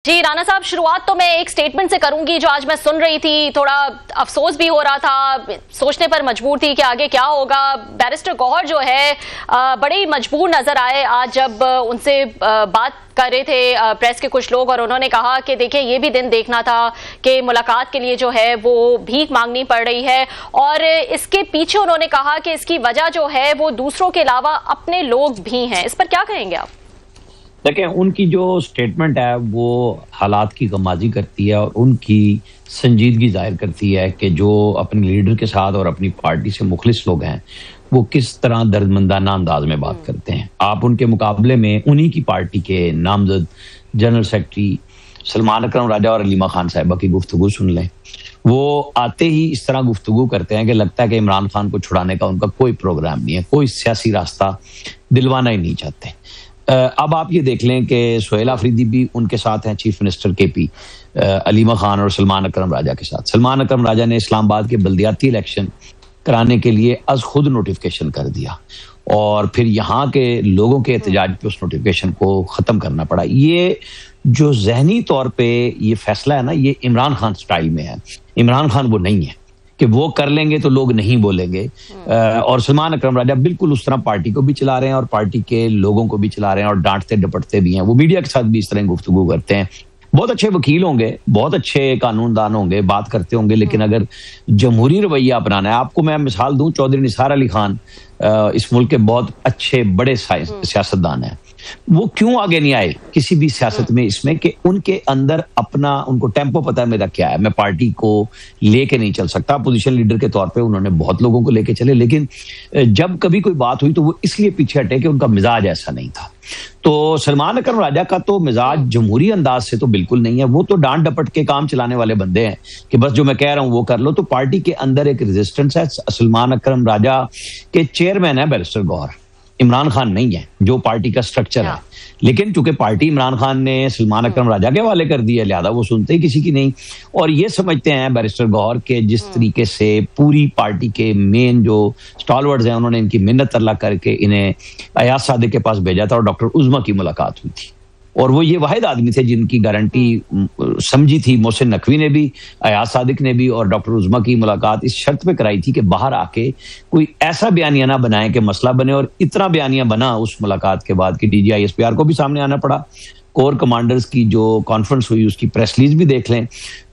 जी राना साहब, शुरुआत तो मैं एक स्टेटमेंट से करूंगी जो आज मैं सुन रही थी। थोड़ा अफसोस भी हो रहा था, सोचने पर मजबूर थी कि आगे क्या होगा। बैरिस्टर गौहर जो है बड़े ही मजबूर नजर आए आज जब उनसे बात कर रहे थे प्रेस के कुछ लोग, और उन्होंने कहा कि देखिए ये भी दिन देखना था कि मुलाकात के लिए जो है वो भीख मांगनी पड़ रही है, और इसके पीछे उन्होंने कहा कि इसकी वजह जो है वो दूसरों के अलावा अपने लोग भी हैं। इस पर क्या कहेंगे आप? देखिए, उनकी जो स्टेटमेंट है वो हालात की गमाजी करती है और उनकी संजीदगी जाहिर करती है कि जो अपने लीडर के साथ और अपनी पार्टी से मुखलिस लोग हैं वो किस तरह दर्दमंदाना अंदाज में बात करते हैं। आप उनके मुकाबले में उन्हीं की पार्टी के नामजद जनरल सेक्रेटरी सलमान अकरम राजा और अलीमा खान साहिबा की गुफ्तगू सुन लें। वो आते ही इस तरह गुफ्तगू करते हैं कि लगता है कि इमरान खान को छुड़ाने का उनका कोई प्रोग्राम नहीं है, कोई सियासी रास्ता दिलवाना ही नहीं चाहते। अब आप ये देख लें कि सुहेल आफरीदी भी उनके साथ हैं, chief minister KP, Aleema Khan और सलमान अकरम राजा के साथ। सलमान अकरम राजा ने इस्लामाबाद के बल्दियाती इलेक्शन कराने के लिए अज खुद नोटिफिकेशन कर दिया और फिर यहाँ के लोगों के एहतजाज पे उस नोटिफिकेशन को ख़त्म करना पड़ा। ये जो जहनी तौर पे ये फैसला है ना, ये इमरान खान स्टाइल में है। इमरान खान वो नहीं है कि वो कर लेंगे तो लोग नहीं बोलेंगे, और सलमान अकरम राजा बिल्कुल उस तरह पार्टी को भी चला रहे हैं और पार्टी के लोगों को भी चला रहे हैं और डांटते डपटते भी हैं। वो मीडिया के साथ भी इस तरह गुफ्तगू करते हैं। बहुत अच्छे वकील होंगे, बहुत अच्छे कानूनदान होंगे, बात करते होंगे, लेकिन अगर जमहूरी रवैया अपनाना है, आपको मैं मिसाल दूं, चौधरी निसार अली खान इस मुल्क के बहुत अच्छे बड़े सियासतदान हैं। वो क्यों आगे नहीं आए किसी भी सियासत में, इसमें कि उनके अंदर अपना, उनको टेम्पो पता है मेरा क्या है, मैं पार्टी को लेके नहीं चल सकता। अपोजिशन लीडर के तौर पे उन्होंने बहुत लोगों को लेके चले, लेकिन जब कभी कोई बात हुई तो वो इसलिए पीछे हटे कि उनका मिजाज ऐसा नहीं था। तो सलमान अकरम राजा का तो मिजाज जमहूरी अंदाज से तो बिल्कुल नहीं है। वो तो डांट डपट के काम चलाने वाले बंदे हैं कि बस जो मैं कह रहा हूं वो कर लो। तो पार्टी के अंदर एक रेजिस्टेंस है। सलमान अकरम राजा के चेयरमैन है बैरिस्टर गौहर, इमरान खान नहीं है, जो पार्टी का स्ट्रक्चर है। लेकिन चूंकि पार्टी इमरान खान ने सलमान अकरम राजा के हवाले कर दी है, लिहाजा वो सुनते ही किसी की नहीं। और ये समझते हैं बैरिस्टर गौहर के जिस तरीके से पूरी पार्टी के मेन जो स्टॉलवर्ड्स हैं उन्होंने इनकी मिन्नत तरला करके इन्हें अयाज सादिक के पास भेजा था और डॉक्टर उज़्मा की मुलाकात हुई थी, और वो ये वाहिद आदमी थे जिनकी गारंटी समझी थी मोहसिन नकवी ने भी, अयाज सादिक ने भी, और डॉक्टर उज़्मा की मुलाकात इस शर्त पे कराई थी कि बाहर आके कोई ऐसा बयानिया ना बनाए कि मसला बने। और इतना बयानिया बना उस मुलाकात के बाद कि DGI SPR को भी सामने आना पड़ा। कोर कमांडर्स की जो कॉन्फ्रेंस हुई उसकी प्रेस रिलीज भी देख लें।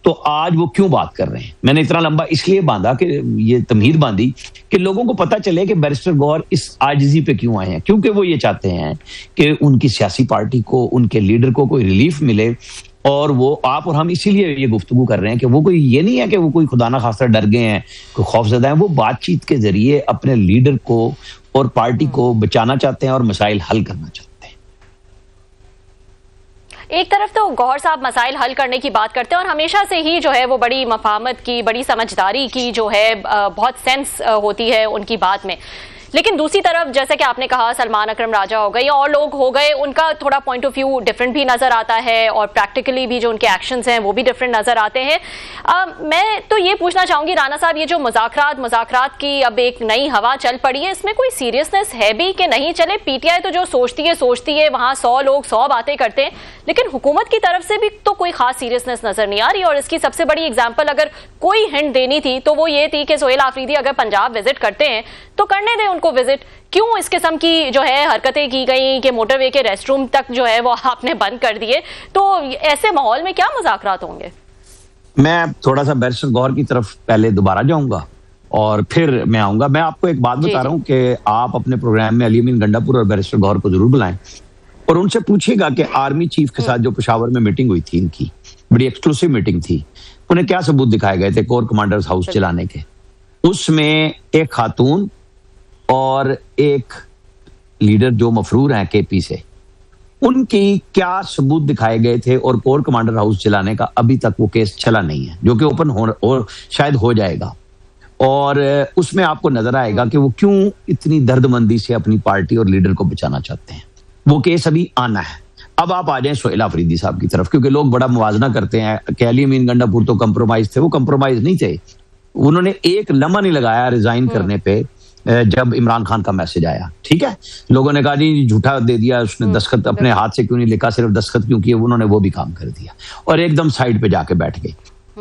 तो आज वो क्यों बात कर रहे हैं, मैंने इतना लंबा इसलिए बांधा कि ये तमहीद बांधी कि लोगों को पता चले कि बैरिस्टर गौहर इस आजिजी पे क्यों आए हैं। क्योंकि वो ये चाहते हैं कि उनकी सियासी पार्टी को, उनके लीडर को कोई रिलीफ मिले। और वो आप और हम इसीलिए ये गुफ्तगू कर रहे हैं कि वो कोई ये नहीं है कि वो कोई खुदा ना खास्ता डर गए हैं, कोई खौफजदा है। वो बातचीत के जरिए अपने लीडर को और पार्टी को बचाना चाहते हैं और मसाइल हल करना चाहते हैं। एक तरफ तो गौहर साहब मसाइल हल करने की बात करते हैं और हमेशा से ही जो है वो बड़ी मफाहमत की, बड़ी समझदारी की जो है बहुत सेंस होती है उनकी बात में। लेकिन दूसरी तरफ जैसे कि आपने कहा सलमान अकरम राजा हो गए या और लोग हो गए, उनका थोड़ा पॉइंट ऑफ व्यू डिफरेंट भी नजर आता है और प्रैक्टिकली भी जो उनके एक्शंस हैं वो भी डिफरेंट नजर आते हैं। मैं तो ये पूछना चाहूंगी राना साहब, ये जो मुज़ाकरात की अब एक नई हवा चल पड़ी है, इसमें कोई सीरियसनेस है भी कि नहीं? चले PTI तो जो सोचती है वहां 100 लोग 100 बातें करते हैं, लेकिन हुकूमत की तरफ से भी तो कोई खास सीरियसनेस नजर नहीं आ रही। और इसकी सबसे बड़ी एग्जाम्पल अगर कोई हिंट देनी थी तो वो ये थी कि सुहेल आफरीदी अगर पंजाब विजिट करते हैं तो करने दें उनको विजिट। क्यों इस किस्म की जो है हरकतें की गई कि मोटरवे के रेस्टरूम तक जो है वो आपने बंद कर दिए? तो ऐसे माहौल में क्या मुज़ाकरात होंगे? मैं थोड़ा सा बैरिस्टर गौहर की तरफ पहले दोबारा जाऊंगा और फिर मैं आऊंगा। मैं आपको एक बात बता रहा हूं कि आप अपने प्रोग्राम में अली अमीन गंडापुर और बैरिस्टर गौहर को जरूर बुलाएं और उनसे पूछिएगा कि आर्मी चीफ के साथ जो पेशावर में मीटिंग हुई थी, इनकी बड़ी एक्सक्लूसिव मीटिंग थी, उन्हें क्या सबूत दिखाए गए थे कोर कमांडर्स हाउस चलाने के। उसमें एक खातून और एक लीडर जो मफरूर हैं KP से, उनकी क्या सबूत दिखाए गए थे? और कोर कमांडर हाउस चलाने का अभी तक वो केस चला नहीं है, जो कि ओपन हो शायद हो जाएगा। और उसमें आपको नजर आएगा कि वो क्यों इतनी दर्दमंदी से अपनी पार्टी और लीडर को बचाना चाहते हैं। वो केस अभी आना है। अब आप आ जाएं सुहेल आफरीदी साहब की तरफ, क्योंकि लोग बड़ा मुवाजना करते हैं कि अली अमीन गंडापुर तो कंप्रोमाइज थे। वो कंप्रोमाइज नहीं थे, उन्होंने एक लम्हा नहीं लगाया रिजाइन करने पे जब इमरान खान का मैसेज आया, ठीक है, लोगों ने कहा जी झूठा दे दिया उसने, दस्तखत अपने हाथ से क्यों नहीं लिखा, सिर्फ दस्तखत क्यों किए, उन्होंने वो भी काम कर दिया और एकदम साइड पे जाके बैठ गए।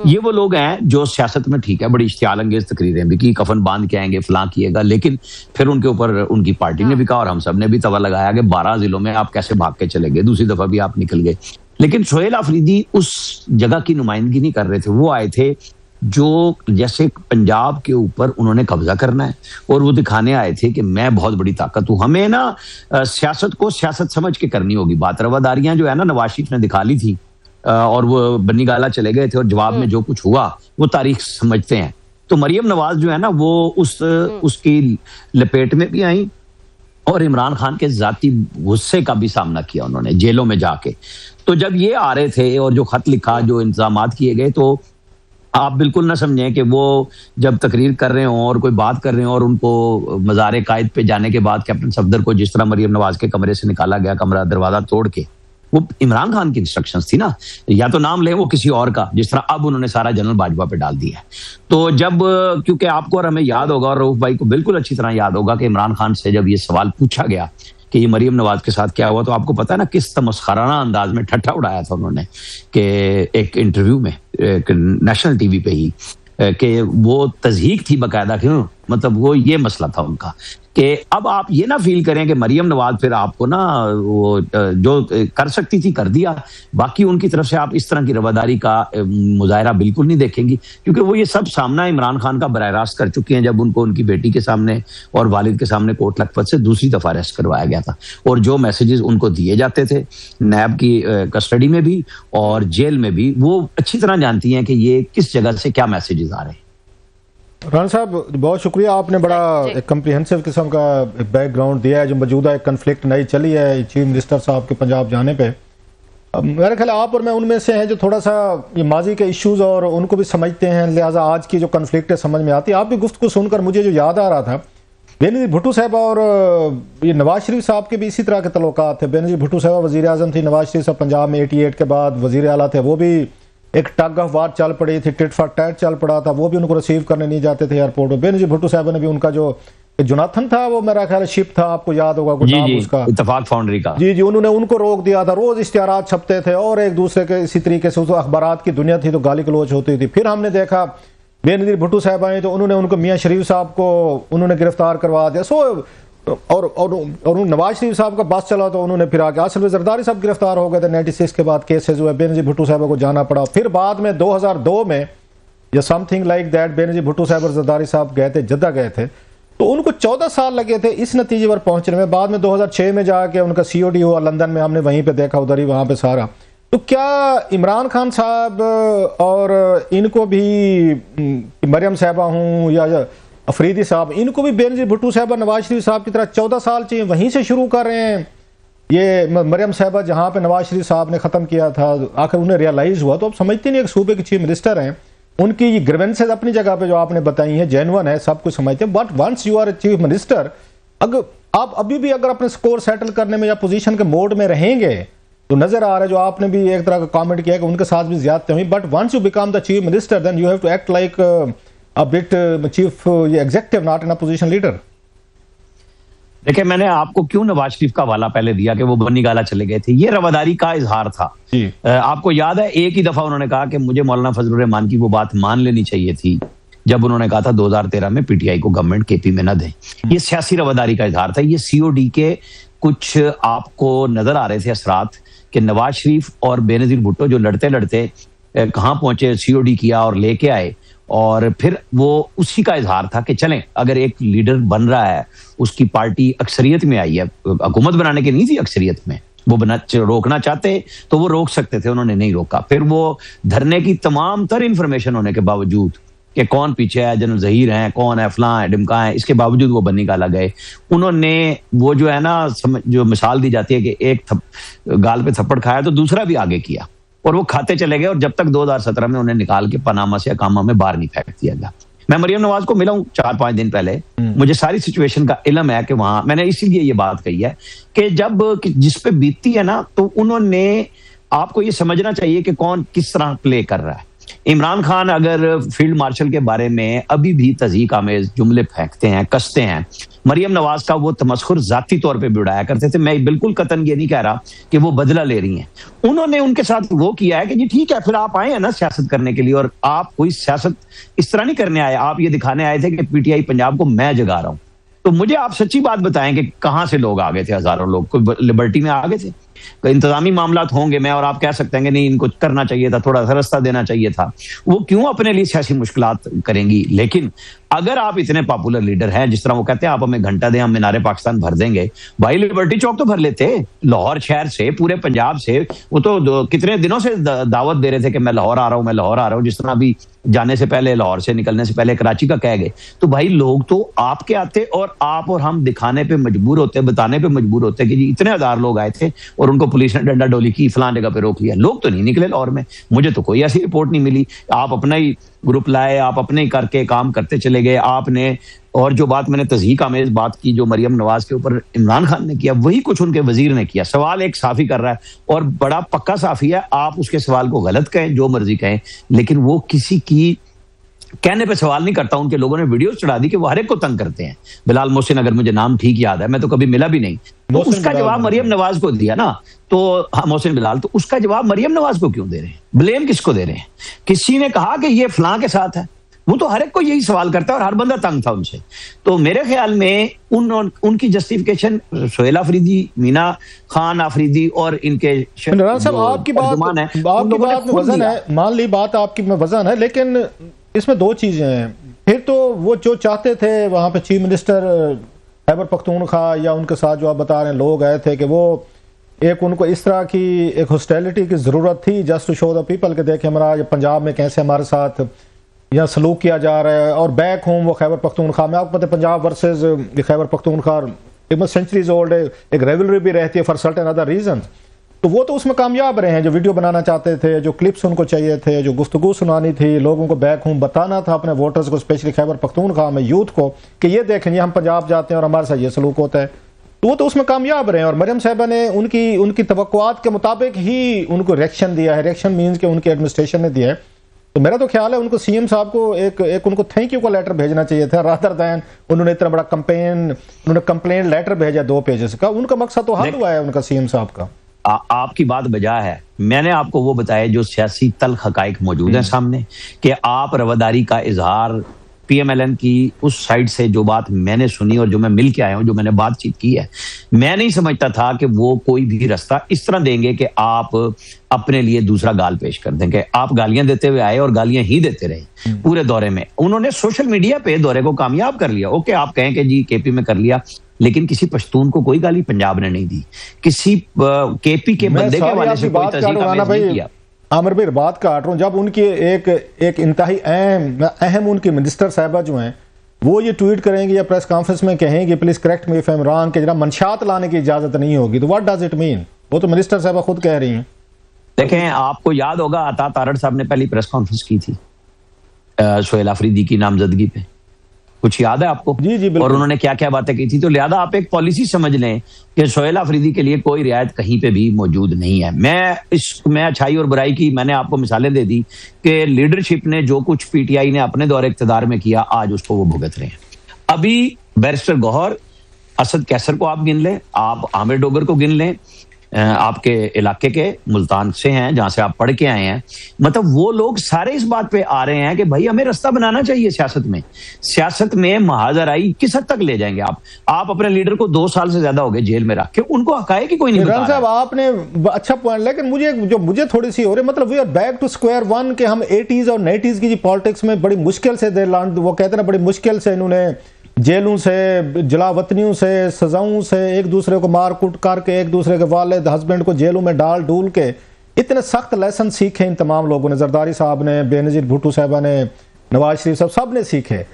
ये वो लोग हैं जो सियासत में, ठीक है, बड़ी इश्तियाल अंगेज तकरीरें भी की, कफन बांध के आएंगे, फलां किएगा, लेकिन फिर उनके ऊपर उनकी पार्टी ने भी कहा और हम सब ने भी तवा लगाया कि 12 जिलों में आप कैसे भाग के चले गए, दूसरी दफा भी आप निकल गए। लेकिन सोहेल आफरीदी उस जगह की नुमाइंदगी नहीं कर रहे थे, वो आए थे जो जैसे पंजाब के ऊपर उन्होंने कब्जा करना है और वो दिखाने आए थे कि मैं बहुत बड़ी ताकत हूं। हमें ना सियासत को सियासत समझ के करनी होगी बात। रवादारियां जो है ना नवाज शरीफ ने दिखा ली थी और वो बन्नी गाला चले गए थे और जवाब में जो कुछ हुआ वो तारीख समझते हैं। तो मरियम नवाज जो है ना वो उसकी लपेट में भी आई और इमरान खान के जाती गुस्से का भी सामना किया उन्होंने जेलों में जाके। तो जब ये आ रहे थे और जो खत लिखा, जो इंतजामात किए गए, तो आप बिल्कुल ना समझें कि वो जब तकरीर कर रहे हों और कोई बात कर रहे हों और उनको मज़ार कायद पे जाने के बाद कैप्टन सफदर को जिस तरह मरियम नवाज के कमरे से निकाला गया, कमरा दरवाजा तोड़ के, वो इमरान खान की इंस्ट्रक्शंस थी ना, या तो नाम ले वो किसी और का, जिस तरह अब उन्होंने सारा जनरल बाजवा पे डाल दिया है। तो जब, क्योंकि आपको और हमें याद होगा और रऊफ भाई को बिल्कुल अच्छी तरह याद होगा कि इमरान खान से जब ये सवाल पूछा गया कि ये मरियम नवाज के साथ क्या हुआ, तो आपको पता है ना किस तमस्खराना अंदाज में ठट्ठा उड़ाया था उन्होंने कि एक इंटरव्यू में नेशनल टीवी पे ही कि वो तज़हीक थी बाकायदा, क्यों, मतलब वो ये मसला था उनका कि अब आप ये ना फील करें कि मरियम नवाज फिर आपको ना वो जो कर सकती थी कर दिया, बाकी उनकी तरफ से आप इस तरह की रवादारी का मुजाहरा बिल्कुल नहीं देखेंगी, क्योंकि वो ये सब सामना इमरान खान का बराह रास्त कर चुके हैं जब उनको उनकी बेटी के सामने और वालिद के सामने कोट लखपत से दूसरी दफा अरेस्ट करवाया गया था। और जो मैसेजेस उनको दिए जाते थे नैब की कस्टडी में भी और जेल में भी, वो अच्छी तरह जानती हैं कि ये किस जगह से क्या मैसेजेस आ रहे हैं। राना साहब बहुत शुक्रिया, आपने बड़ा एक कम्प्रिहेंसिव किस्म का बैकग्राउंड दिया है। जो मौजूदा एक कन्फ्लिक्ट नई चली है चीफ मिनिस्टर साहब के पंजाब जाने पे, मेरे ख्याल आप और मैं उनमें से हैं जो थोड़ा सा ये माजी के इश्यूज और उनको भी समझते हैं, लिहाजा आज की जो कन्फ्लिक्ट है समझ में आती है। आपकी गुफ्तगू सुनकर मुझे जो याद आ रहा था, बेनज़ीर भुट्टो साहब और ये नवाज शरीफ साहब के भी इसी तरह के तल्लुकात थे। बेनज़ीर भुट्टो साहब वज़ीर आज़म थी, नवाज शरीफ साहब पंजाब में 88 के बाद वज़ीर आला थे, वो भी एक टग ऑफ वार चल पड़ी थी, टिट फॉर टैट चल पड़ा था, वो भी उनको रिसीव करने नहीं जाते थे एयरपोर्ट में। बेनज़ीर भुट्टो साहब ने भी उनका जो जोनाथन था, वो मेरा ख्याल शिप था, आपको याद होगा कुछ नाम उसका, इत्तेफाक फाउंड्री का, जी, उन्होंने उनको रोक दिया था। रोज इश्तिहारात छपते थे और एक दूसरे के इसी तरीके से, उस अखबारात की दुनिया थी तो गाली गलौज होती थी। फिर हमने देखा बेनज़ीर भुट्टो साहब आए तो उन्होंने उनको मियाँ शरीफ साहब को उन्होंने गिरफ्तार करवा दिया। और नवाज शरीफ साहब का बस चला तो उन्होंने फिर आगे आसिफ जरदारी साहब गिरफ्तार हो गए थे 96 के बाद, केसेस हुए, बेनज़ीर भुट्टो साहब को जाना पड़ा। फिर बाद में 2002 में या something like that Benazir Bhutto साहब और जरदारी साहब गए थे, जद्दा गए थे, तो उनको 14 साल लगे थे इस नतीजे पर पहुंचने में। बाद में 2006 में जाके उनका COD हुआ लंदन में, हमने वहीं पे देखा, उधर ही वहां पे सारा। तो क्या इमरान खान साहब और इनको भी मरियम साहबा हूँ या अफरीदी साहब, इनको भी बेनज़ीर भुट्टो साहब और नवाज शरीफ साहब की तरह 14 साल चाहिए, वहीं से शुरू कर रहे हैं? ये मरियम साहबा जहाँ पे नवाज शरीफ साहब ने ख़त्म किया था, आखिर उन्हें रियलाइज़ हुआ, तो अब समझते नहीं, एक सूबे के चीफ मिनिस्टर हैं, उनकी ये ग्रीवेंसेस अपनी जगह पे जो आपने बताई हैं जेन्युइन है, सब कुछ समझते हैं, but once you are a chief minister, अगर आप अभी भी अगर अपने स्कोर सेटल करने में या पोजीशन के मोड में रहेंगे, तो नजर आ रहा है जो आपने भी एक तरह का कमेंट किया कि उनके साथ भी ज्यादती हुई, but once you become the chief minister then you have to act like a bit chief executive, not in a position leader. देखिए, मैंने आपको क्यों नवाज शरीफ का हवाला पहले दिया कि वो बन्नी गाला चले गए थे, ये रवादारी का इजहार था। आपको याद है एक ही दफा उन्होंने कहा कि मुझे मौलाना फजलुर रहमान की वो बात मान लेनी चाहिए थी जब उन्होंने कहा था 2013 में PTI को गवर्नमेंट KP में न दे। ये सियासी रवादारी का इजहार था। ये COD के कुछ आपको नजर आ रहे थे असरात कि नवाज शरीफ और बेनज़ीर भुट्टो जो लड़ते लड़ते कहाँ पहुंचे, COD किया और लेके आए, और फिर वो उसी का इजहार था कि चलें, अगर एक लीडर बन रहा है, उसकी पार्टी अक्सरियत में आई है, हुकूमत बनाने की नहीं थी अक्सरियत में, वो रोकना चाहते तो वो रोक सकते थे, उन्होंने नहीं रोका। फिर वो धरने की तमाम तर इंफॉर्मेशन होने के बावजूद कि कौन पीछे है, जनरल जहीर हैं, कौन है, फलां है, डिमका है, इसके बावजूद वो बन्नी गाला गए। उन्होंने वो जो है ना, जो मिसाल दी जाती है कि एक गाल पे थप्पड़ खाया तो दूसरा भी आगे किया, और वो खाते चले गए, और जब तक 2017 में उन्हें निकाल के पनामा से अकामा में बाहर नहीं फेंक दिया गया। मैं मरियम नवाज को मिला हूं 4-5 दिन पहले, मुझे सारी सिचुएशन का इल्म है कि वहां, मैंने इसीलिए ये बात कही है कि जब जिस पे बीतती है ना, तो उन्होंने, आपको ये समझना चाहिए कि कौन किस तरह प्ले कर रहा है। इमरान खान अगर फील्ड मार्शल के बारे में अभी भी तज़ीक आमेज जुमले फेंकते हैं, कसते हैं, मरियम नवाज का वो तमस्खुर जाती तौर पे भी उड़ाया करते थे। मैं बिल्कुल कतन ये नहीं कह रहा कि वो बदला ले रही हैं, उन्होंने उनके साथ वो किया है कि जी ठीक है, फिर आप आए हैं ना सियासत करने के लिए, और आप कोई सियासत इस तरह नहीं करने आए, आप ये दिखाने आए थे कि पीटीआई पंजाब को मैं जगा रहा हूं। तो मुझे आप सच्ची बात बताएं कि कहां से लोग आ गए थे, हजारों लोग कोई लिबर्टी में आ गए थे? इंतजामी मामलात होंगे, मैं और आप कह सकते हैं कि नहीं इनको करना चाहिए था, थोड़ा सा रास्ता देना चाहिए था, वो क्यों अपने लिए सियासी मुश्किलात करेंगी? लेकिन अगर आप इतने पॉपुलर लीडर हैं, जिस तरह वो कहते हैं आप हमें घंटा दें हम मीनारे पाकिस्तान भर देंगे, भाई लिबर्टी चौक तो भर लेते, लाहौर शहर से, पूरे पंजाब से। वो तो कितने दिनों से दावत दे रहे थे कि मैं लाहौर आ रहा हूं, मैं लाहौर आ रहा हूं, जिस तरह अभी जाने से पहले, लाहौर से निकलने से पहले कराची का कह गए। तो भाई लोग तो आपके आते और आप और हम दिखाने पे मजबूर होते, बताने पे मजबूर होते कि जी इतने हजार लोग आए थे और उनको पुलिस ने डंडा डोली की, फलां जगह पे रोक लिया। लोग तो नहीं निकले लाहौर में, मुझे तो कोई ऐसी रिपोर्ट नहीं मिली। आप अपना ही ग्रुप लाए, आप अपने ही करके काम करते चले गए आपने। और जो बात मैंने तज़हीक आमेज बात की जो मरियम नवाज के ऊपर इमरान खान ने किया, वही कुछ उनके वजीर ने किया। सवाल एक साफी कर रहा है और बड़ा पक्का साफी है, आप उसके सवाल को गलत कहें, जो मर्जी कहें, लेकिन वो किसी की कहने पे सवाल नहीं करता। उनके लोगों ने वीडियो चढ़ा दी कि वो हर एक को तंग करते हैं। बिलाल मोहसिन, अगर मुझे नाम ठीक याद है, मैं तो कभी मिला भी नहीं, तो उसका जवाब मरियम नवाज को दिया ना। तो हाँ, मोहसिन बिलाल, तो उसका जवाब मरियम नवाज को क्यों दे रहे हैं? ब्लेम किसको दे रहे हैं? किसी ने कहा कि ये फलां के साथ है? वो तो हर एक को यही सवाल करता है और हर बंदा तंग था उनसे। तो मेरे ख्याल में उनकी जस्टिफिकेशन सोहेल आफरीदी, मीना खान आफरीदी और इनके साहब आपकी बात में वजन है, मान ली बात आपकी में वजन है, लेकिन इसमें दो चीजें हैं। फिर तो वो जो चाहते थे वहां पे चीफ मिनिस्टर खैबर पख्तूनख्वा या उनके साथ जो आप बता रहे हैं लोग आए थे कि वो एक उनको इस तरह की एक हॉस्टिलिटी की जरूरत थी, just to show the people के देखे हमारा पंजाब में कैसे हमारे साथ यहाँ सलूक किया जा रहा है। और बैक होम वो खैबर पख्तूनख्वा में, आपको पता है Punjab versus Khyber Pakhtunkhwa centuries old, एक रेवलरी भी रहती है फॉर सर्टेन अदर रीजन। तो वो तो उसमें कामयाब रहे हैं, जो वीडियो बनाना चाहते थे, जो क्लिप्स उनको चाहिए थे, जो गुफ्तगू सुनानी थी, लोगों को बैक होम बताना था अपने वोटर्स को, स्पेशली खैबर पख्तूनख्वा में यूथ को, कि ये देखें ये हम पंजाब जाते हैं और हमारे साथ ये सलूक होता है। तो वो तो उसमें कामयाब रहे। और मरियम साहिबा ने उनकी तवक्कुआत के मुताबिक ही उनको रिएक्शन दिया है। रिएक्शन मीन्स के उनकी एडमिनिस्ट्रेशन ने दिया है। तो मेरा तो ख्याल है उनको सीएम साहब को एक उनको थैंक यू का लेटर भेजना चाहिए था, रादर दैन उन्होंने इतना बड़ा उन्होंने कंप्लेन लेटर भेजा 2 पेजेस का। उनका मकसद तो हल हुआ है उनका, सीएम साहब का। आपकी बात बजा है। मैंने आपको वो बताया जो सियासी तल्ख हकाइक मौजूद है सामने, कि आप रवादारी का इजहार पीएमएलएन की उस साइड से जो बात मैंने सुनी और जो मैं मिल के आया हूं, जो मैंने बातचीत की है, मैं नहीं समझता था कि वो कोई भी रास्ता इस तरह देंगे कि आप अपने लिए दूसरा गाल पेश कर देंगे। आप गालियां देते हुए आए और गालियां ही देते रहे पूरे दौरे में। उन्होंने सोशल मीडिया पे दौरे को कामयाब कर लिया। ओके, आप कहें कि जी केपी में कर लिया, लेकिन किसी पश्तून को कोई गाली पंजाब ने नहीं दी, किसी केपी के बंदे के वाले से कोई तस्दीक नहीं किया। आमिर भाई बात काट रहा हूँ, जब उनकी एक इंतहाई अहम उनकी मिनिस्टर साहिबा जो हैं वो ये ट्वीट करेंगे या प्रेस कॉन्फ्रेंस में कहेंगे please correct me if I am wrong, कि जरा मंशात लाने की इजाजत नहीं होगी, तो व्हाट डज इट मीन? वो तो मिनिस्टर साहिबा खुद कह रही हैं। देखें, आपको याद होगा अता तारड़ साहब ने पहली प्रेस कॉन्फ्रेंस की थी सोहेल आफरीदी की नामजदगी पे, कुछ याद है आपको? जी जी, और उन्होंने क्या क्या बातें की थी। तो लिहाजा आप एक पॉलिसी समझ लें कि सोहेल आफरीदी के लिए कोई रियायत कहीं पे भी मौजूद नहीं है। मैं अच्छाई और बुराई की मैंने आपको मिसालें दे दी कि लीडरशिप ने जो कुछ पीटीआई ने अपने दौरे इख्तिदार में किया, आज उसको वो भुगत रहे हैं। अभी बैरिस्टर गौहर, असद कैसर को आप गिन लें, आप आमिर डोगर को गिन लें, आपके इलाके के मुल्तान से हैं जहां से आप पढ़ के आए हैं, मतलब वो लोग सारे इस बात पे आ रहे हैं कि भाई हमें रास्ता बनाना चाहिए सियासत में महाजराई किस हद तक ले जाएंगे आप अपने लीडर को 2 साल से ज्यादा हो गए जेल में रख के, उनको हकाए कि कोई नहीं बता रहा। साहब आपने अच्छा पॉइंट, लेकिन मुझे थोड़ी सी हो रही, मतलब we are back to square one के हम 80s और 90s की पॉलिटिक्स में बड़ी मुश्किल से वो कहते हैं बड़ी मुश्किल से इन्होंने जेलों से, जलावतनियों से, सजाओं से, एक दूसरे को मार कुट करके, एक दूसरे के वालिद हस्बैंड को जेलों में डाल डूल के इतने सख्त लेसन सीखे इन तमाम लोगों ने, जरदारी साहब ने, बेनजीर भुट्टो साहबा ने, नवाज शरीफ साहब, सब ने सीखे।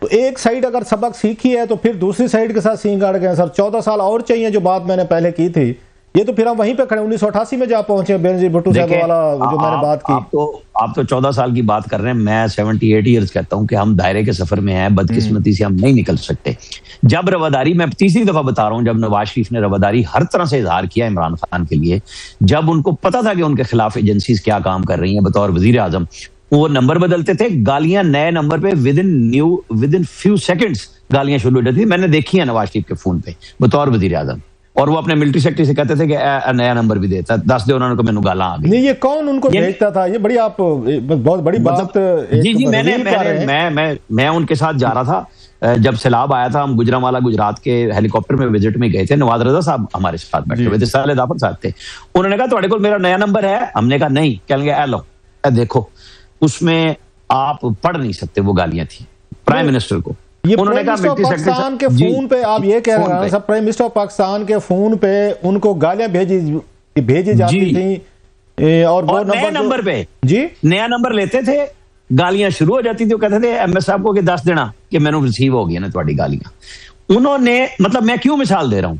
तो एक साइड अगर सबक सीखी है तो फिर दूसरी साइड के साथ सींग अड़ गए। सर 14 साल और चाहिए, जो बात मैंने पहले की थी, ये तो फिर हम वहीं पे खड़े 1988 में जा पहुंचे बेनजीर भुट्टो साहब वाला जो मैंने बात की। आप तो 14 साल की बात कर रहे हैं, मैं 78 ईयर्स कहता हूं कि हम दायरे के सफर में हैं, बदकिस्मती से हम नहीं निकल सकते। जब रवादारी, मैं तीसरी दफा बता रहा हूं, जब नवाज शरीफ ने रवादारी हर तरह से इजहार किया इमरान खान के लिए, जब उनको पता था कि उनके खिलाफ एजेंसीज क्या काम कर रही हैं बतौर वजीर आजम, वो नंबर बदलते थे, गालियां नए नंबर पे विद इन फ्यू सेकंड्स गालियां शुरू हो जाती थी। मैंने देखी है नवाज शरीफ के फोन पे बतौर वजीर आजम, और वो अपने मिलिट्री सेक्रेटरी से कहते थे कि नया नंबर भी देता, 10 दे उन्होंने को मैंने गाला आ गई। नहीं, ये कौन उनको भेजता था? ये बड़ी आप बहुत बड़ी बात। जी मैं उनके साथ जा रहा था जब सैलाब आया था। हम गुजरांवाला गुजरात के हेलीकॉप्टर में विजिट में गए थे। नवाज रजा साहब हमारे साथ बैठे हुए थे, साले दाफर साहब थे। उन्होंने कहा तुम्हारे को मेरा नया नंबर है? हमने कहा नहीं। कहेंगे ए लो देखो, उसमें आप पढ़ नहीं सकते, वो गालियां थी प्राइम मिनिस्टर को। उन्होंने कहा पाकिस्तान के फोन पे आप ये कह रहे हैं, सब प्राइम मिनिस्टर ऑफ पाकिस्तान के फोन पे उनको गालियां भेजी जाती थी, और वो नए नंबर पे जी नया नंबर लेते थे, गालियां शुरू हो जाती थी। वो कहते थे एमएस साहब को कि 10 देना कि मैंने रिसीव हो गया ना तुम्हारी गालियां। उन्होंने मतलब मैं क्यों मिसाल दे रहा हूं,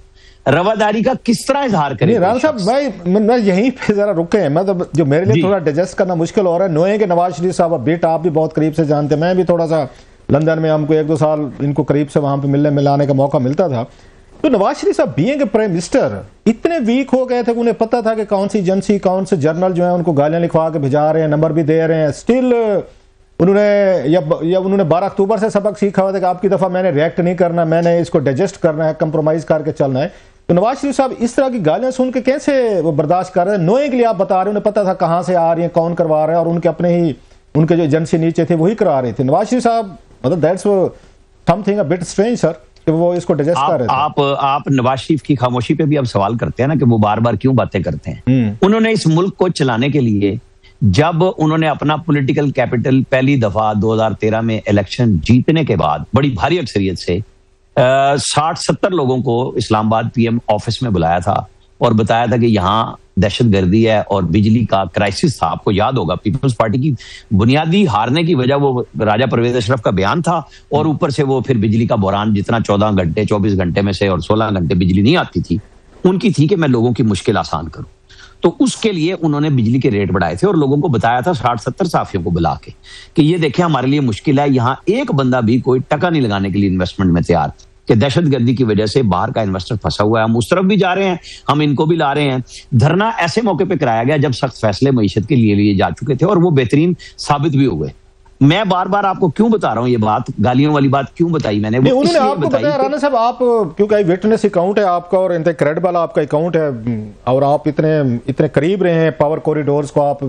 रवादारी का किस तरह इजहार करें? राना साहब मैं यहीं पे जरा रुके हैं, मतलब जो मेरे लिए थोड़ा डाइजेस्ट करना मुश्किल हो रहा है। नोए के नवाज शरीफ साहब बेटा आप भी बहुत करीब से जानते हैं, मैं भी थोड़ा सा लंदन में हमको 1-2 साल इनको करीब से वहां पे मिलने मिलाने का मौका मिलता था। तो नवाज शरीफ साहब बीइंग प्राइम मिनिस्टर इतने वीक हो गए थे कि उन्हें पता था कि कौन सी एजेंसी कौन से जर्नल जो है उनको गालियां लिखवा के भिजा रहे हैं, नंबर भी दे रहे हैं। स्टिल उन्होंने 12 अक्टूबर से सबक सीखा हुआ था कि आपकी दफा मैंने रिएक्ट नहीं करना, मैंने इसको डाइजेस्ट करना है, कंप्रोमाइज करके चलना है। तो नवाज शरीफ साहब इस तरह की गालियां सुन के कैसे वो बर्दाश्त कर रहे हैं? नोइंग के लिए आप बता रहे हैं, उन्हें पता था कहां से आ रही है, कौन करवा रहा है, और उनके अपने ही उनके जो एजेंसी नीचे थे वही करा रहे थे। नवाज शरीफ साहब मतलब that's something a bit strange sir, कि वो इसको डाइजेस्ट कर रहे थे। आप नवाज शरीफ की खामोशी पे भी अब सवाल करते हैं ना कि वो बार बार क्यों बातें करते हैं। उन्होंने इस मुल्क को चलाने के लिए जब उन्होंने अपना पॉलिटिकल कैपिटल पहली दफा 2013 में इलेक्शन जीतने के बाद बड़ी भारी अक्सरियत से 60-70 लोगों को इस्लामाबाद पीएम ऑफिस में बुलाया था और बताया था कि यहाँ दहशतगर्दी है और बिजली का क्राइसिस था। आपको याद होगा पीपल्स पार्टी की बुनियादी हारने की वजह वो राजा परवेज अशरफ का बयान था, और ऊपर से वो फिर बिजली का बहरान, जितना 14 घंटे 24 घंटे में से और 16 घंटे बिजली नहीं आती थी, उनकी थी कि मैं लोगों की मुश्किल आसान करूं। तो उसके लिए उन्होंने बिजली के रेट बढ़ाए थे और लोगों को बताया था 60-70 साफियों को बुला के कि ये देखें हमारे लिए मुश्किल है, यहाँ एक बंदा भी कोई टका नहीं लगाने के लिए इन्वेस्टमेंट में तैयार, कि दहशतगर्दी की वजह से बाहर का इन्वेस्टर फंसा हुआ है, हम उस तरफ भी जा रहे हैं, हम इनको भी ला रहे हैं। धरना ऐसे मौके पे कराया गया जब सख्त फैसले मईशत के लिए जा चुके थे, और वो बेहतरीन साबित भी हुए। मैं बार बार आपको क्यों बता रहा हूं ये बात, गालियों वाली बात क्यों बताई मैंने? उन्होंने आपको बताया राना साहब, आप क्योंकि विटनेस अकाउंट है आपका और इतने क्रेडिबल आपका अकाउंट है, और आप इतने करीब रहे हैं, पावर कॉरिडोर्स को आप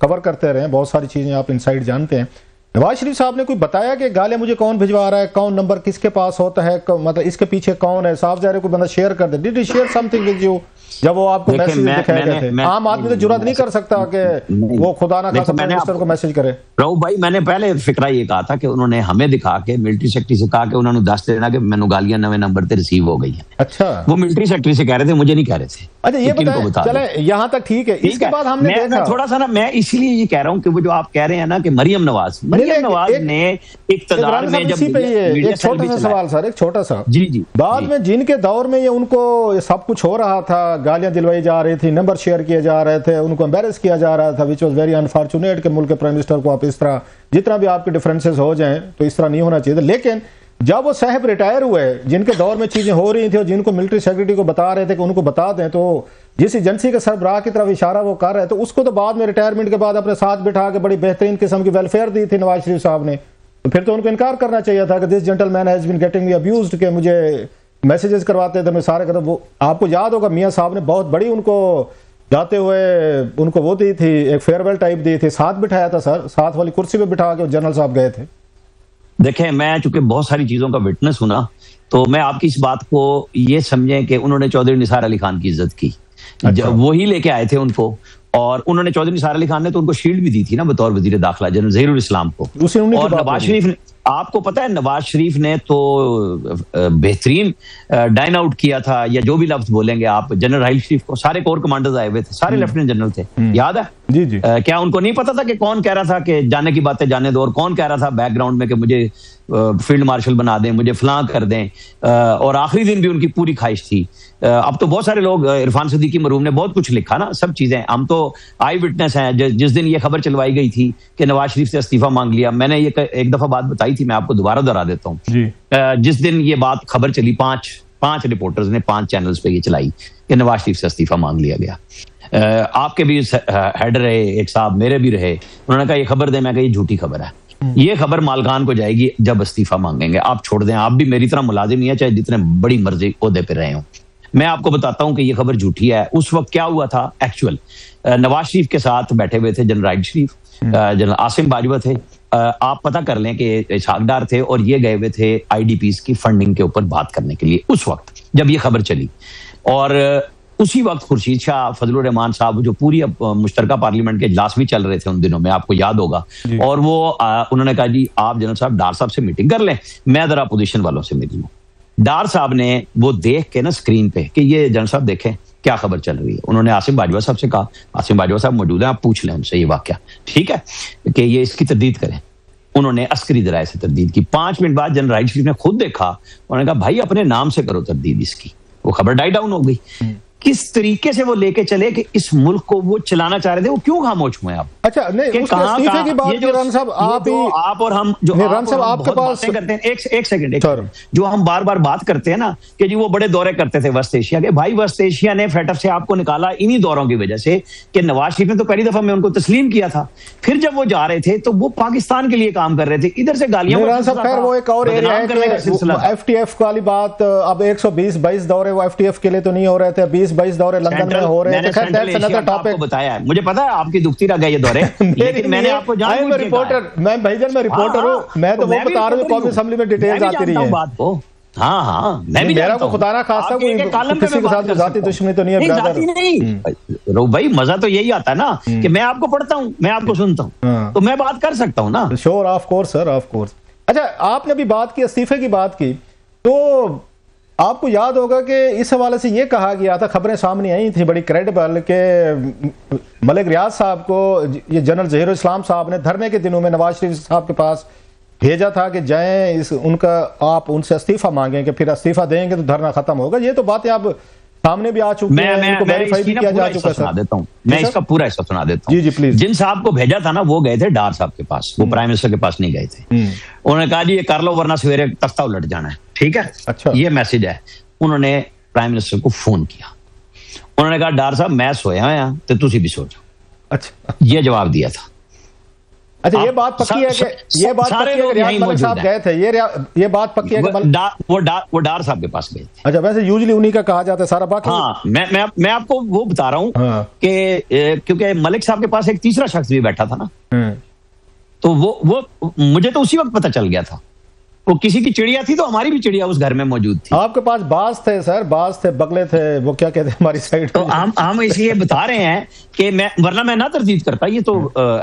कवर करते रहे हैं, बहुत सारी चीजें आप इनसाइड जानते हैं। नवाज शरीफ साहब ने कोई बताया कि गालियां मुझे कौन भिजवा रहा है, कौन नंबर किसके पास होता है, मतलब इसके पीछे कौन है? साफ जाहिर कोई बंदा शेयर कर दे। Did he share something with you जब वो आपको मैसेज दिखाए गए थे? आम आदमी तो जुर्रत नहीं कर सकता कि वो खुदा ना खास्ता प्राइम मिनिस्टर को मैसेज करे। राहुल भाई, मैंने पहले फिक्रा ये कहा था कि उन्होंने हमें दिखा के मिलिट्री सेक्रेटरी से कहा कि उन्होंने 10 देना कि मैंने गालियां नवे नंबर पे रिसीव हो गई है। अच्छा, वो मिलिट्री सेक्रेटरी से कह रहे थे, मुझे नहीं कह रहे थे। अच्छा, ये बता चले यहाँ तक ठीक है। इसके बाद हमने देखा थोड़ा सा ना, मैं इसीलिए ये कह रहा हूँ कि वो जो आप कह रहे हैं ना कि मरियम नवाज ने इक़्तिदार में जब, एक छोटा सा सवाल सर, एक छोटा सा, जी बाद में जिनके दौर में ये उनको सब कुछ हो रहा था, गालियां दिलवाई जा रही थी, नंबर शेयर किए जा रहे थे, उनको एम्बेरस किया जा रहा था, विच वाज वेरी अनफॉर्चुनेट कि मुल्क के प्राइम मिनिस्टर को आप इस तरह, जितना भी आपके डिफरेंसेस हो जाएं तो इस तरह नहीं होना चाहिए। लेकिन जब वो साहब रिटायर हुए, जिनके दौर में चीजें हो रही थी और जिनको मिलिट्री सेक्रेटरी को बता रहे थे कि उनको बता दें, तो जिस एजेंसी के सरबराह की तरफ इशारा वो कर रहे थे, उसको तो बाद में रिटायरमेंट के बाद अपने साथ बिठा के बड़ी बेहतरीन किस्म की वेलफेयर दी थी नवाज शरीफ साहब ने। तो फिर तो उनको इनकार करना चाहिए था कि this gentleman has been getting me abused, के मुझे मैसेजेस करवाते थे मैं सारे करता। वो आपको याद होगा मियां साहब ने बहुत बड़ी उनको जाते हुए उनको वो दी थी, एक फेयरवेल टाइप दी थी, साथ बिठाया था सर, साथ वाली कुर्सी पे बिठा के जनरल साहब गए थे। देखें, मैं चूंकि बहुत सारी चीजों का विटनेस हूं ना, तो मैं आपकी इस बात को ये समझें कि उन्होंने चौधरी निसार अली खान की इज्जत की। अच्छा। वो ही लेके आए थे उनको, और उन्होंने चौधरी निसार अली खान ने तो उनको शील्ड भी दी थी ना बतौर वजीर दाखिला, जनरल ज़हीरुल इस्लाम को। और नवाज शरीफ ने, आपको पता है नवाज शरीफ ने तो बेहतरीन डाइन आउट किया था, या जो भी लफ्ज बोलेंगे आप, जनरल राहिल शरीफ को, सारे कोर कमांडर्स आए हुए थे, सारे लेफ्टिनेंट जनरल थे, याद है? जी जी। क्या उनको नहीं पता था कि कौन कह रहा था कि जाने की बातें जाने दो, और कौन कह रहा था बैकग्राउंड में कि मुझे फील्ड मार्शल बना दें, मुझे फलां कर दें, और आखिरी दिन भी उनकी पूरी ख्वाहिश थी। अब तो बहुत सारे लोग, इरफान सदीकी मरूम ने बहुत कुछ लिखा ना, सब चीजें, हम तो आई विटनेस हैं। जिस दिन ये खबर चलवाई गई थी कि नवाज शरीफ से इस्तीफा मांग लिया, मैंने ये एक दफा बात बताई थी, मैं आपको दोबारा दोहरा देता हूँ। जिस दिन ये बात खबर चली, पांच रिपोर्टर्स ने 5 चैनल्स पे ये चलाई कि नवाज शरीफ से इस्तीफा मांग लिया गया। आपके भी हेड रहे एक साहब, मेरे भी रहे, उन्होंने कहा ये खबर दे, मैं कहा ये झूठी खबर है, ये खबर मालकान को जाएगी जब इस्तीफा मांगेंगे, आप छोड़ दें, आप भी मेरी तरह मुलाजिम नहीं है, चाहे जितने बड़ी मर्जी ओहदे पे रहे हों। मैं आपको बताता हूं कि ये खबर झूठी है। उस वक्त क्या हुआ था एक्चुअल, नवाज शरीफ के साथ बैठे हुए थे जनरल राइड शरीफ, जनरल आसिम बाजवा थे, आप पता कर लें कि इसहाक डार थे, और ये गए हुए थे आईडीपीज की फंडिंग के ऊपर बात करने के लिए उस वक्त जब ये खबर चली। और उसी वक्त खुर्शीद शाह, फजलुर रहमान साहब, जो पूरी मुश्तरका पार्लियामेंट के इजलास भी चल रहे थे उन दिनों में, आपको याद होगा, और वो उन्होंने कहा जी आप जनरल साहब डार साहब से मीटिंग कर लें, मैं जरा अपोजिशन वालों से मिल लूं। डार साहब ने वो देख के ना स्क्रीन पे कि ये जनरल साहब देखें क्या खबर चल रही है, उन्होंने आसिम बाजवा साहब से कहा, आसिम बाजवा साहब मौजूद है, आप पूछ लें उनसे ये वाकया, ठीक है, कि ये इसकी तरदीद करें। उन्होंने अस्करी दराय से तरदीद की। 5 मिनट बाद जनरल राइड शरीफ ने खुद देखा, उन्होंने कहा भाई अपने नाम से करो तरदीद इसकी। वो खबर डाई डाउन हो गई। किस तरीके से वो लेके चले कि इस मुल्क को वो चलाना चाह रहे थे, वो क्यों खामोश हुए आप? अच्छा नहीं, उसके इस्तीफे की बात रन साहब आप और हम जो रन साहब आपके पास करते हैं, एक सेकंड, जो हम बार बार बात करते हैं ना कि जी वो बड़े दौरे करते थे वेस्ट एशिया के, भाई वेस्ट एशिया ने फेटअप से आपको निकाला इन्हीं दौरों की वजह से कि नवाज शरीफ ने तो पहली दफा में उनको तस्लीम किया था, फिर जब वो जा रहे थे तो वो पाकिस्तान के लिए काम कर रहे थे, इधर से गालियां। वो एक और एरिया है एफटीएफ वाली बात, अब 120-22 दौरे वो एफटीएफ के लिए तो नहीं हो रहे थे, 20-22 दौरे लंदन हो रहे हैं। बताया, मुझे पता है आपकी दुखती रह गई ये दौरे, लेकिन मैंने आपको रिपोर्टर, मैं भाईजान मैं रिपोर्टर हूं, मैं तो वो बता रहा हूं कौमी असेंबली में डिटेल्स आती रही है बात को। हाँ मैं भी मेरा को खुदा ना खासा कोई किसी के साथ जाती दुश्मनी तो नहीं है ब्रदर। रो भाई मजा तो यही आता है ना कि मैं आपको पढ़ता हूं, मैं आपको सुनता हूं, तो मैं बात कर सकता हूं ना। Sure, of course sir, of course. अच्छा आपने भी बात की इस्तीफे की बात की, तो आपको याद होगा कि इस हवाले से ये कहा गया था, खबरें सामने आई थी बड़ी क्रेडिबल, के मलिक रियाज साहब को ये जनरल जहीरुल इस्लाम साहब ने धरने के दिनों में नवाज शरीफ साहब के पास भेजा था कि जाएं उनका आप उनसे इस्तीफा मांगें कि फिर इस्तीफा देंगे तो धरना खत्म होगा। ये तो बातें अब सामने भी आ चुकी है, इनको वेरीफाई भी किया जा चुका है। मैं इसका पूरा हिस्सा सुना देता हूँ। जी प्लीज। जिन साहब को भेजा था ना वो गए थे डार साहब के पास, वो प्राइम मिनिस्टर के पास नहीं गए थे। उन्होंने कहा जी ये कर लो वरना सवेरे तख्ता उलट जाना है, ठीक है। अच्छा, ये मैसेज है। उन्होंने प्राइम मिनिस्टर को फोन किया, उन्होंने कहा डार साहब मैं सोया हां ते तुसी भी सो जाओ। अच्छा, ये जवाब दिया था। अच्छा ये बात पक्की है कि ये बात पक्की है कि रियाज मलिक साहब गए थे, ये बात पक्की है कि वो डार साहब के पास गए थे। अच्छा, वैसे यूजुअली उन्हीं का कहा जाता है सारा बात। हाँ, मैं आपको वो बता रहा हूँ कि क्योंकि मलिक साहब के पास एक तीसरा शख्स भी बैठा था ना, तो वो मुझे तो उसी वक्त पता चल गया था। वो किसी की चिड़िया थी तो हमारी भी चिड़िया उस घर में मौजूद थी। आपके पास बाज थे सर, बाज थे, बगले थे, वो क्या कहते हैं हमारी साइड। तो हम इसलिए बता रहे हैं कि वरना मैं ना तरदीद करता। ये तो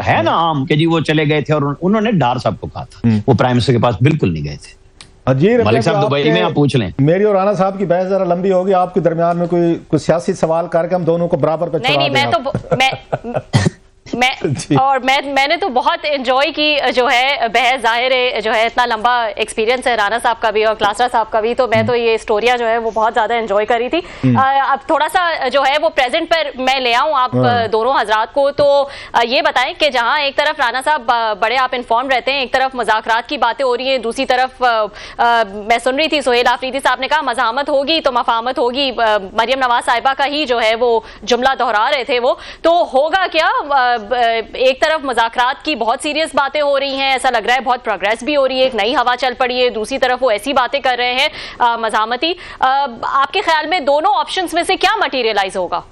है ना आम कि जी वो चले गए थे और उन्होंने डार साहब को कहा था, वो प्राइम मिनिस्टर के पास बिल्कुल नहीं गए थे। जी मलिक साहब दुबई में, आप पूछ लें। मेरी और राना साहब की बहस जरा लंबी होगी, आपके दरमियान में कोई सियासी सवाल करके हम दोनों को बराबर पे चढ़ा दें। मैंने तो बहुत एंजॉय की जो है बहस। जाहिर है जो है इतना लंबा एक्सपीरियंस है राना साहब का भी और क्लासरा साहब का भी, तो मैं तो ये स्टोरियां जो है वो बहुत ज्यादा एंजॉय करी थी। अब थोड़ा सा जो है वो प्रेजेंट पर मैं ले आऊं आप दोनों हजरात को, तो ये बताएं कि जहां एक तरफ राना साहब बड़े आप इन्फॉर्म रहते हैं, एक तरफ मुज़ाकरात की बातें हो रही हैं, दूसरी तरफ मैं सुन रही थी सोहेल आफरीदी साहब ने कहा मज़ाहमत होगी तो मफाहमत होगी, मरियम नवाज साहिबा का ही जो है वो जुमला दोहरा रहे थे वो, तो होगा क्या? एक तरफ मुज़ाकरात की बहुत सीरियस बातें हो रही हैं, ऐसा लग रहा है बहुत प्रोग्रेस भी हो रही है, एक नई हवा चल पड़ी है, दूसरी तरफ वो ऐसी बातें कर रहे हैं मज़ामती। आपके ख्याल में दोनों ऑप्शंस में से क्या मटीरियलाइज होगा?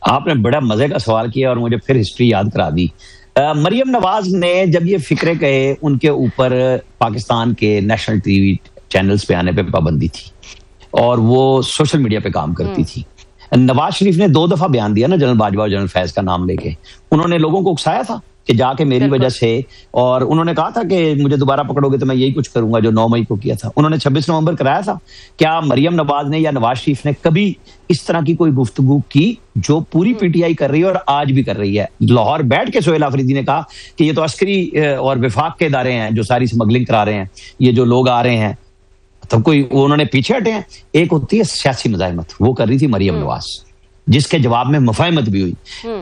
आपने बड़ा मजे का सवाल किया और मुझे फिर हिस्ट्री याद करा दी। मरियम नवाज ने जब ये फिक्रे कहे, उनके ऊपर पाकिस्तान के नेशनल टीवी चैनल्स पे आने पे पाबंदी थी और वो सोशल मीडिया पे काम करती थी। नवाज शरीफ ने 2 दफा बयान दिया ना जनरल बाजवा और जनरल फैज का नाम लेके, उन्होंने लोगों को उकसाया था कि जाके मेरी वजह से, और उन्होंने कहा था कि मुझे दोबारा पकड़ोगे तो मैं यही कुछ करूंगा जो 9 मई को किया था। उन्होंने 26 नवंबर कराया था। क्या मरियम नवाज ने या नवाज शरीफ ने कभी इस तरह की कोई गुफ्तगू की जो पूरी पीटीआई कर रही है और आज भी कर रही है? लाहौर बैठ के सोहेल आफरीदी ने कहा कि ये तो अस्करी और विफाक के इदारे हैं जो सारी स्मगलिंग करा रहे हैं, ये जो लोग आ रहे हैं, तो कोई उन्होंने पीछे हटे हैं। एक होती है सियासी मुजाहिमत, वो कर रही थी मरियम नवाज, जिसके जवाब में मुफाहिमत भी हुई।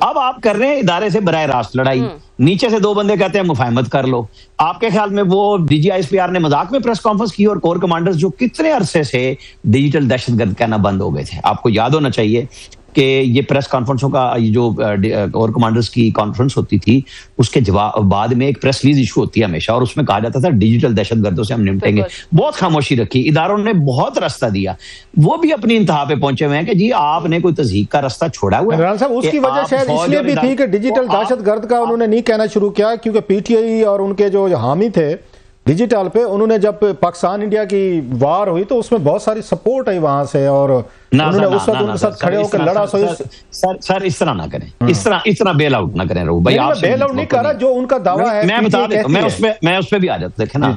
अब आप कर रहे हैं इदारे से बराह रास्त लड़ाई, नीचे से 2 बंदे कहते हैं मुफाहिमत कर लो। आपके ख्याल में वो DGISPR ने मजाक में प्रेस कॉन्फ्रेंस की और कोर कमांडर्स जो कितने अरसे से डिजिटल दहशतगर्द कहना बंद हो गए थे, आपको याद होना चाहिए कि ये प्रेस कॉन्फ्रेंसों का ये जो कोर कमांडर्स की कॉन्फ्रेंस होती थी उसके जवाब बाद में एक प्रेस रिलीज इशू होती है हमेशा, और उसमें कहा जाता था डिजिटल दहशतगर्दों से हम निपटेंगे। बहुत खामोशी रखी, इदारों ने बहुत रास्ता दिया, वो भी अपनी इंतहा पे पहुंचे हुए हैं कि जी आपने कोई तस्दीक का रास्ता छोड़ा हुआ है। साहब उसकी वजह शायद इसलिए भी थी कि डिजिटल दहशतगर्द का उन्होंने नहीं कहना शुरू किया, क्योंकि पीटीआई और उनके जो हामी थे डिजिटल पे, उन्होंने जब पाकिस्तान इंडिया की वार हुई तो उसमें बहुत सारी सपोर्ट आई वहां से, और उन्होंने उस वक्त उनके साथ खड़े होकर लड़ा। सर इस तरह ना करें, इस तरह बेल आउट ना करें रहू भाई, आप बेल आउट नहीं कर रहा, जो उनका दावा है मैं बता देता हूं, मैं उस पे भी आ जाता। देखे ना,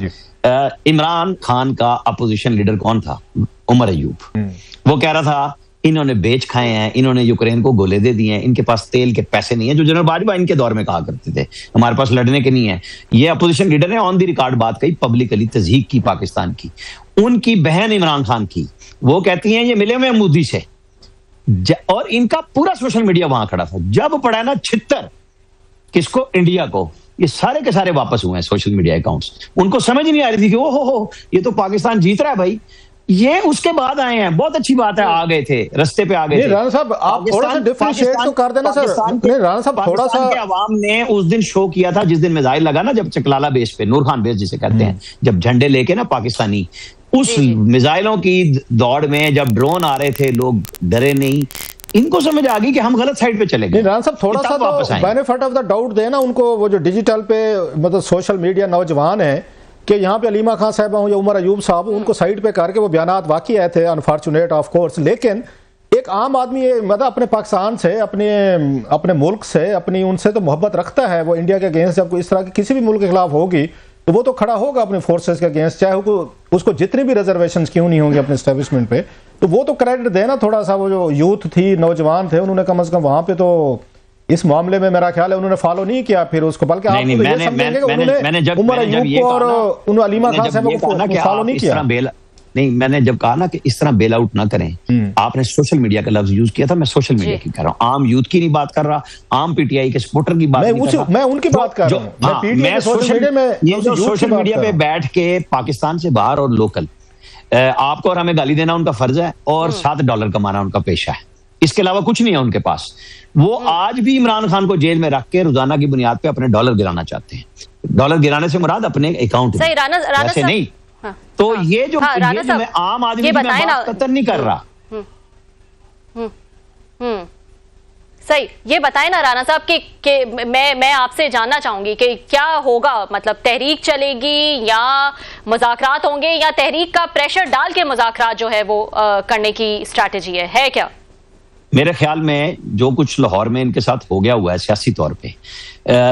इमरान खान का अपोजिशन लीडर कौन था? उमर अयूब। वो कह रहा था इन्होंने बेच खाए हैं, इन्होंने यूक्रेन को गोले दे दिए हैं, इनके पास तेल के पैसे नहीं है, जो जनरल बाजवा इनके दौर में कहा करते थे हमारे पास लड़ने के नहीं है। ये अपोजिशन लीडर ने ऑन द रिकॉर्ड बात कही, पब्लिकली तज़हीक की पाकिस्तान की। उनकी बहन इमरान खान की, वो कहती हैं ये मिले हुए मोदी से, और इनका पूरा सोशल मीडिया वहां खड़ा था। जब पड़ा ना छित्तर किसको? इंडिया को, ये सारे के सारे वापस हुए हैं सोशल मीडिया अकाउंट्स। उनको समझ नहीं आ रही थी कि ओ हो ये तो पाकिस्तान जीत रहा है भाई, ये उसके बाद आए हैं। बहुत अच्छी बात है, आ गए थे, रास्ते पे आ गए थे। राणा साहब आप थोड़ा सा डिफरेंशिएट तो कर देना सर। राणा साहब थोड़ा सा, अवाम ने उस दिन शो किया था जिस दिन मिसाइल लगा ना, जब चकलाला बेस पे, नूर खान बेस जिसे कहते हैं, जब झंडे लेके ना पाकिस्तानी, उस मिसाइलों की दौड़ में जब ड्रोन आ रहे थे लोग डरे नहीं, इनको समझ आ गई कि हम गलत साइड पे चले गए। राणा साहब थोड़ा सा तो बेनिफिट ऑफ द डाउट देना उनको, वो जो डिजिटल पे मतलब सोशल मीडिया नौजवान है कि यहाँ पे अलीमा खान साहब या उमर अयूब साहब, उनको साइड पे करके वो बयानात वाकई आए थे, अनफॉर्चुनेट ऑफ कोर्स, लेकिन एक आम आदमी मतलब अपने पाकिस्तान से, अपने मुल्क से, अपनी उनसे तो मोहब्बत रखता है। वो इंडिया के अगेंस्ट जब इस तरह की किसी भी मुल्क के खिलाफ होगी तो वो तो खड़ा होगा अपने फोर्सेस के अगेंस्ट, चाहे उसको जितनी भी रिजर्वेशन क्यों नहीं होंगे अपने एस्टेब्लिशमेंट पे। तो वो तो क्रेडिट देना थोड़ा सा, वो जो यूथ थी, नौजवान थे, उन्होंने कम अज कम वहां पे तो इस मामले में मेरा ख्याल है उन्होंने फॉलो नहीं किया फिर उसको, बल्कि आप उन्होंने उमर अयूब को और उन अलीमा खान साहब को फॉलो नहीं किया। नहीं, मैंने जब कहा ना कि इस तरह बेल आउट ना करें, आपने सोशल मीडिया का लफ्ज यूज किया था, मैं सोशल मीडिया की कर रहा हूं, आम यूथ की नहीं बात कर रहा, आम पीटीआई के सपोर्टर की बात नहीं कर रहा, मैं उनकी बात कर रहा हूं। मैं सोशल मीडिया पे बैठ के पाकिस्तान से बाहर और लोकल, आपको और हमें गाली देना उनका फर्ज है, और $7 कमाना उनका पेशा है, इसके अलावा कुछ नहीं है उनके पास। वो आज भी इमरान खान को जेल में रख के रोजाना की बुनियाद पे अपने डॉलर गिराना चाहते हैं। डॉलर गिराने से मुराद अपने अकाउंट में, ऐसे नहीं। तो ये जो मैं आम आदमी की बात कतई नहीं कर रहा। सही, ये बताएं ना राणा साहब कि मैं आपसे जानना चाहूंगी कि क्या होगा, मतलब तहरीक चलेगी या मुज़ाकरात होंगे, या तहरीक का प्रेशर डाल के मुज़ाकरात जो है वो करने की स्ट्रैटेजी है क्या? मेरे ख्याल में जो कुछ लाहौर में इनके साथ हो गया हुआ है सियासी तौर पे,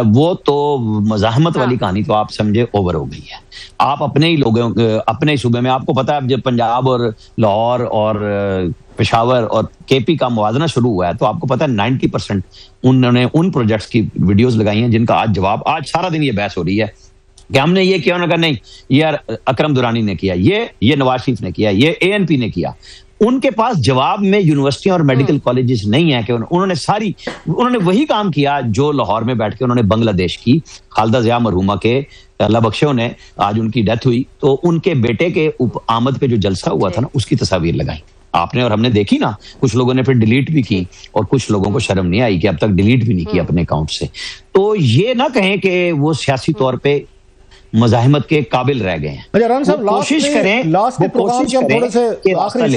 वो तो मज़ाहमत वाली कहानी तो आप समझे ओवर हो गई है। आप अपने ही लोगों, अपने ही सूबे में, आपको पता है जब पंजाब और लाहौर और पेशावर और केपी का मुवाजना शुरू हुआ है तो आपको पता है 90% उन्होंने उन प्रोजेक्ट्स की वीडियोस लगाई हैं जिनका आज जवाब, आज सारा दिन ये बहस हो रही है कि हमने ये किया, उन्होंने कहा नहीं ये अकरम दुरानी ने किया, ये नवाज शरीफ ने किया, ये ANP ने किया। उनके पास जवाब में यूनिवर्सिटियां और मेडिकल कॉलेजेस नहीं है कि उन्होंने वही काम किया जो लाहौर में बैठ के उन्होंने बांग्लादेश की खालिदा ज़िया मरहूमा के अल्लाह बख्शे ने, आज उनकी डेथ हुई तो उनके बेटे के आमद पे जो जलसा हुआ था ना, उसकी तस्वीर लगाई आपने और हमने देखी ना। कुछ लोगों ने फिर डिलीट भी की और कुछ लोगों को शर्म नहीं आई कि अब तक डिलीट भी नहीं की अपने अकाउंट से। तो ये ना कहें कि वो सियासी तौर पे मज़ाहिमत के काबिल रह गए हैं। कोशिश करें, लास्टली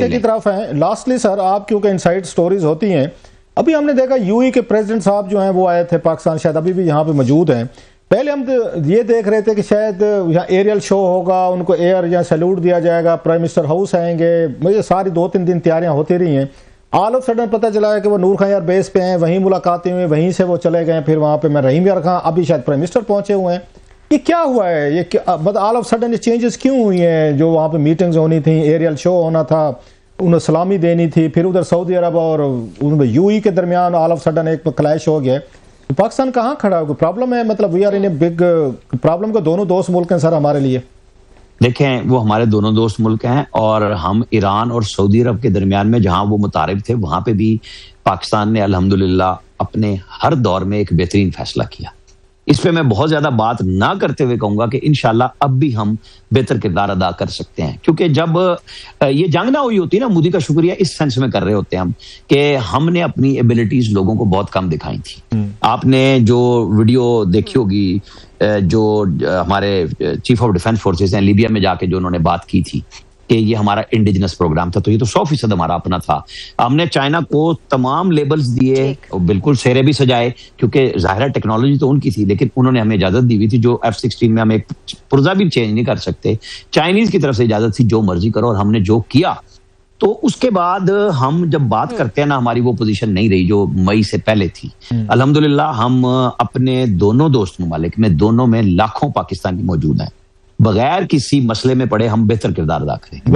की तरफ है। लास्टली सर, आप क्योंकि इनसाइड स्टोरीज होती हैं, अभी हमने देखा यूएई के प्रेसिडेंट साहब जो हैं वो आए थे पाकिस्तान, शायद अभी भी यहाँ पे मौजूद हैं। पहले हम ये देख रहे थे कि शायद यहाँ एरियल शो होगा, उनको एयर या सैल्यूट दिया जाएगा, प्राइम मिनिस्टर हाउस आएंगे, मुझे सारी 2-3 दिन तैयारियां होती रही हैं। ऑल ऑफ सडन पता चला है कि वो नूर खान यार बेस पे हैं, वहीं मुलाकातें हुई, वहीं से वो चले गए, फिर वहाँ पे मैं रहीम यार खान अभी शायद प्राइम मिनिस्टर पहुंचे हुए हैं। ये क्या हुआ है? ये मतलब ऑल ऑफ सडन ये चेंजेस क्यों हुई हैं? जो वहाँ पे मीटिंग्स होनी थी, एरियल शो होना था, उन्हें सलामी देनी थी, फिर उधर सऊदी अरब और यूएई के दरमियान ऑल ऑफ सडन एक क्लैश हो गया। तो पाकिस्तान कहाँ खड़ा है? प्रॉब्लम है, मतलब we are in a big problem को। दोनों दोस्त मुल्क हैं सर हमारे लिए। देखें, वो हमारे दोनों दोस्त मुल्क हैं और हम ईरान और सऊदी अरब के दरमियान में जहां वो मुतारिफ थे वहां पे भी पाकिस्तान ने अल्हम्दुलिल्लाह अपने हर दौर में एक बेहतरीन फैसला किया। इस पे मैं बहुत ज्यादा बात ना करते हुए कहूंगा कि इंशाल्लाह अब भी हम बेहतर किरदार अदा कर सकते हैं, क्योंकि जब ये जंग ना हुई होती ना, मोदी का शुक्रिया इस सेंस में कर रहे होते हैं हम कि हमने अपनी एबिलिटीज लोगों को बहुत कम दिखाई थी। आपने जो वीडियो देखी होगी जो हमारे चीफ ऑफ डिफेंस फोर्सेस हैं, लीबिया में जाके जो उन्होंने बात की थी कि ये हमारा इंडिजिनस प्रोग्राम था, तो ये तो 100% हमारा अपना था। हमने चाइना को तमाम लेबल्स दिए, बिल्कुल सेरे भी सजाए, क्योंकि जाहिर टेक्नोलॉजी तो उनकी थी, लेकिन उन्होंने हमें इजाजत दी हुई थी जो F-16 में हम एक पुर्जा भी चेंज नहीं कर सकते। चाइनीज की तरफ से इजाजत थी जो मर्जी करो, और हमने जो किया। तो उसके बाद हम जब बात करते हैं ना, हमारी वो पोजीशन नहीं रही जो मई से पहले थी। अल्हम्दुलिल्लाह हम अपने दोनों दोस्त ममालिक में, दोनों में लाखों पाकिस्तानी मौजूद हैं, बगैर किसी मसले में पड़े हम बेहतर किरदार अदा करें।